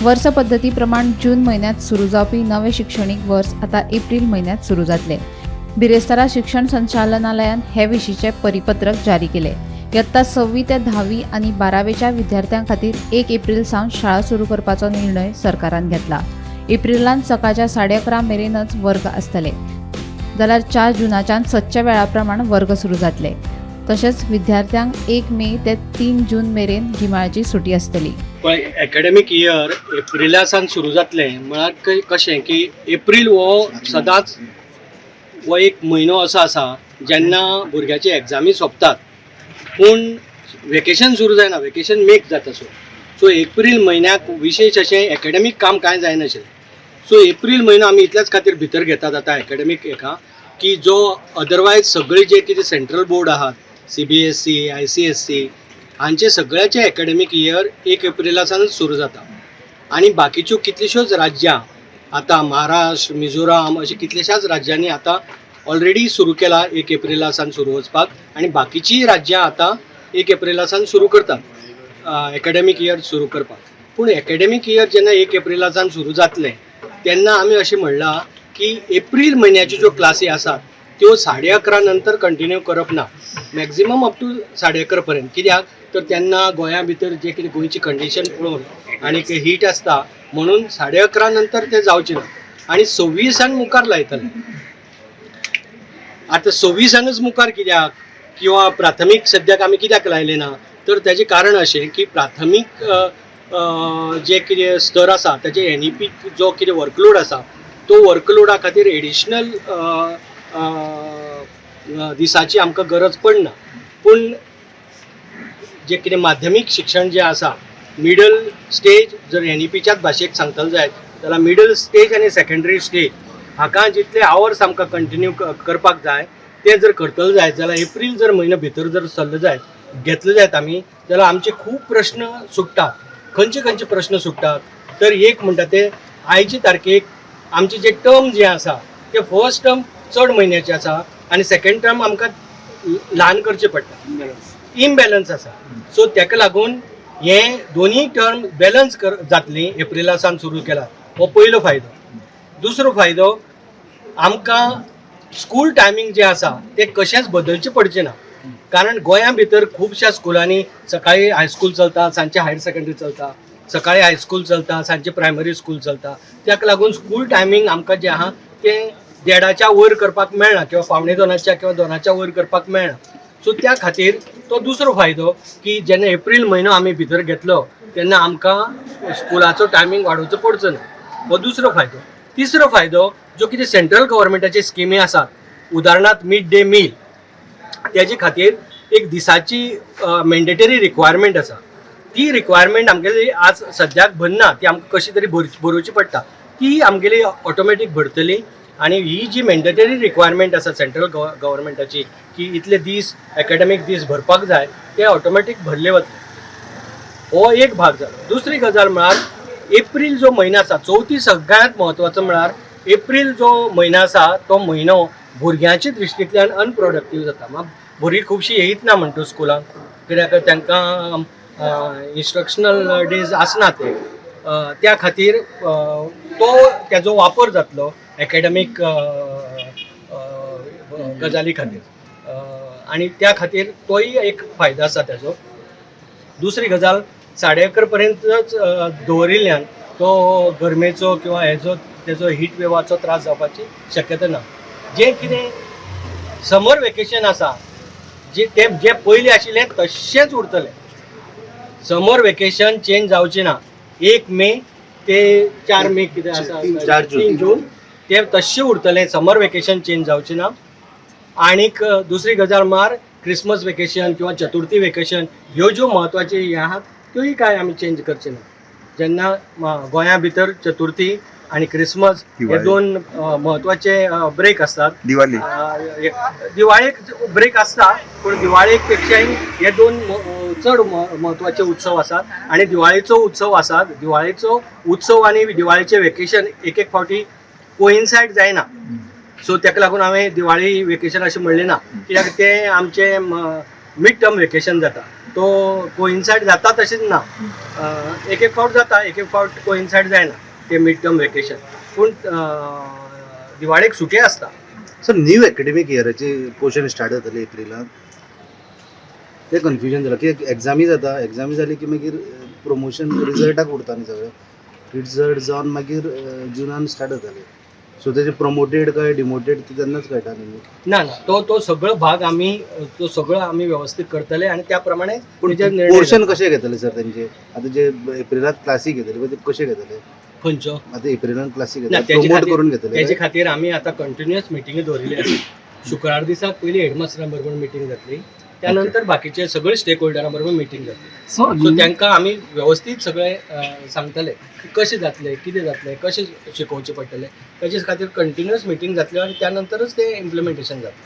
वर्ष पद्धती प्रमाण जून महिन्यात सुरू जावपी नवे शिक्षणीक वर्स आता एप्रिल महिन्यात सुरू जातले। बिरेस्तारा शिक्षण संचालनालयान हे विशींचे परिपत्रक जारी केले। इयत्ता 6वी ते 10वी आणि 12वेच्या विद्यार्थ्यां खातीर 1 एप्रिल सावन शाळा सुरू करपाचो निर्णय सरकारान घेतला। एप्रिलांत सकाळच्या 11:30 मेरेनच वर्ग आसतले, जाल्यार 4 जूनाच्यान सदच्या वेळा प्रमाण वर्ग सुरू जातले। तशेंच विद्यार्थ्यांक 1 मे ते 3 जून मेरेन गिमाळ्याची सुटी आसतली। पण एकाडेमीक इयर एप्रिला सावन सुरू जातले म्हळ्यार कशें की एप्रील हो सदांच हो एक म्हयनो असो आसा जेन्ना भुरग्याचे एग्जामी सोंपतात, पूण वेकेशन सुरू जायना, वेकेशन मेक जाता। सो एप्रील म्हयन्याक विशेश अशें एकाडेमीक काम कांय जायनाशिल्लें। सो एप्रील म्हयनो आमी इतल्याच खातीर भितर घेतात आतां एकाडेमीक हेका की जो अदरवायज सगळे जे कितें सेंट्रल बोर्ड आहात, CBSE, ICSE हांचे सगळ्याचे एकाडेमीक इयर 1 एप्रिला सावन सुरू जाता। आणि बाकीच्यो कितल्योश्योच राज्यां आतां महाराष्ट्र, मिझोराम अशें कितल्याशाच राज्यांनी आतां ऑलरेडी सुरू केला 1 एप्रिला सावन सुरू वचपाक, आणि बाकीचीं राज्यां आतां 1 एप्रिला सावन सुरू करतात एकाडेमीक इयर सुरू करपाक। पूण एकाडेमीक इयर जेन्ना 1 एप्रिला सावन सुरू जातलें तेन्ना आमी अशें म्हणलां की एप्रील म्हयन्याच्यो ज्यो क्लासी आसात त्यो 11:30 नंतर कंटिन्यू करप ना, मॅक्झिमम अप टू 11:30 पर्यंत। कित्याक तर तेन्ना गोंया भितर जे कितें गोंयची कंडिशन पळोवन आनी हीट आसता म्हणून 11:30 नंतर ते जावचे ना, आनी 26 मुखार लायतले। आतां 26 मुखार कित्याक किंवा प्राथमीक सद्याक आमी कित्याक लायले ना, तर तेजें कारण अशें की प्राथमीक जे कितें स्तर आसा तेजे NEP जो कितें वर्कलोड आसा तो वर्कलोडा खातीर एडिशनल दिसाची आमकां गरज पडना। पूण जे कितें माध्यमीक शिक्षण जें आसा, मिडल स्टेज जर NEPच्याच भाशेक सांगतले जायत जाल्यार मिडल स्टेज आनी सेकंडरी स्टेज हाका जितले आवर्स आमकां कंटिन्यू करपाक जाय ते जर करतले जायत जाल्यार एप्रील जर म्हयनो भितर जर सरले जायत घेतले जायत आमी, जाल्यार आमचे खूब प्रश्न सुट्टात। खंयचे प्रश्न सुट्टात तर एक म्हणटा ते आयचे तारखेक आमचे जे टर्म जे आसा ते फर्स्ट टर्म चड म्हयन्याचे आसा आनी सेकंड टर्म आमकां ल्हान करचे पडटा, इम्बॅलन्स आसा। सो तेका लागून हे दोनी टर्म बॅलन्स जातली एप्रिला सावन सुरू केला, हो पयलो फायदो। दुसरो फायदो आमकां स्कूल टायमींग जे आसा ते कशेंच बदलचे पडचे ना, कारण गोंया भितर खुबश्या स्कुलांनी सकाळी हायस्कूल चलता, सांजचे हायर सेकंडरी चलता, सकाळी हायस्कूल चलता, सांजचे प्रायमरी स्कूल चलता। त्याक लागून स्कूल टायमींग आमकां जे आहा ते 1:30च्या वयर करपाक मेळना किंवा 1:45 किंवा 2च्या वयर करपाक मेळना। सो त्या खातीर तो दुसरो फायदो की जेन्ना एप्रील म्हयनो आमी भितर घेतलो तेन्ना आमकां स्कुलाचो टायमींग वाडोवचो पडचो ना, हो दुसरो फायदो। तिसरो फायदो ज्यो कितें सेंट्रल गव्हर्मेंटाचे स्किमी आसात, उदाहरणार्थ मिड डे मील, तेजे खातीर एक दिसाची मॅन्डेटरी रिक्वायरमेंट आसा। ती रिक्वायरमेंट आमगेली आज सद्याक भरना, ती आमकां कशी तरी भरोवची पडटा, ती आमगेली ऑटोमॅटीक भरतली। आणि ही जी मॅन्डेटरी रिक्वायरमेंट आसा सेंट्रल गव्हर्मेंटाची की इतले दीस एकाडेमीक दीस भरपाक जाय, ते ऑटोमॅटीक भरले वतले, हो एक भाग जालो। दुसरी गजाल म्हळ्यार एप्रील जो म्हयनो आसा, चवथी सगळ्यांत म्हत्वाचो म्हळ्यार एप्रील जो म्हयनो आसा तो म्हयनो भुरग्यांच्या दृश्टींतल्यान अनप्रोडक्टीव जाता। भुरगीं खुबशीं येयत ना म्हणटा स्कुलाक, कित्याक तांकां इंस्ट्रक्शनल डेज आसना ते, त्या खातीर तो तेजो वापर जातलो एकाडेमीक गजाली खातीर, आनी त्या खातीर तोय एक फायदो आसा तेजो। दुसरी गजाल 11:30 पर्यंतच दवरिल्ल्यान तो गरमेचो किंवा हेजो तेजो हीट वेवाचो त्रास जावपाची शक्यता ना। जे कितें समर वेकेशन आसा जे पयलीं आशिल्लें तशेंच उरतलें, समर वेकेशन चेंज जावचें ना। 1 मे ते 4 मे कितें आसा 3 जून ते तशें उरतलें, समर वेकेशन चेंज जावचें ना। आनीक दुसरी गजाल म्हळ्यार क्रिसमस वेकेशन किंवा चतुर्थी वेकेशन ह्यो ज्यो म्हत्वाच्यो हे आहात त्योय काय आमी चेंज करचे ना। जेन्ना गोंया भितर चतुर्थी आणि क्रिसमस हे 2 म्हत्वाचे ब्रेक असतात। दिवाळेक ब्रेक आसता, पूण दिवाळेक पेक्षाय हे 2 चड म्हत्वाचे उत्सव आसात। आणि दिवाळेचो उत्सव आसा, दिवाळेचो उत्सव आणि दिवाळेचे वेकेशन एक फावटी कोइन्सायड जायना। सो तेका लागून हांवें दिवाळी वेकेशन अशें म्हणलें ना, कित्याक तें आमचें मिड टर्म वेकेशन जाता। तो कोइन्सायड जाता तशेंच ना. एक एक फावट जाता, एक एक फावट कोइन्सायड जायना ते मिड टर्म वेकेशन. पूण दिवाळेक सुटी आसता. सर न्यू एकेडमीक इयराची पोर्शन स्टार्ट जातले एप्रिलांत. ते कन्फ्युजन जालां की एग्जामी जाता, एग्जामी जाली की मागीर प्रमोशन रिजल्टाक उरता न्ही सगळें. रिजल्ट जावन मागीर जुनान स्टार्ट जातले. सो तेजे प्रमोटेड काय डिमोटेड ते तेन्नाच कळटा न्ही. ना ना, तो सगळो भाग तो सगळो आमी व्यवस्थीत करतले आणि त्या प्रमाणे पूण तेजे निर्णय पोर्शन जातले. कशें घेतले सर तेंचे? आतां जे एप्रिलांत क्लासी घेतले पळय ते कशें घेतले? खंयचो आतां एप्रिलांत क्लासी ना, घेतले तेजे प्रमोट खातीर- करून घेतले तेजे काय? खातीर आमी आतां कंटिन्युअस मिटिंगी दवरिल्ली आसा. शुक्रार दिसाक पयली हेडमास्टरां बरोबर मिटींग जातली, त्यानंतर बाकीचे सगळे स्टेक होल्डरां बरोबर मिटींग जातली. सो तांकां आमी व्यवस्थीत सगळे सांगतले की कशें जातले, कितें जातलें, कशें शिकोवचें पडटलें. तेजे खातीर कंटिन्युअस मिटींग जातल्यो आणि त्यानंतरच ते इम्प्लिमेंटेशन जातलें.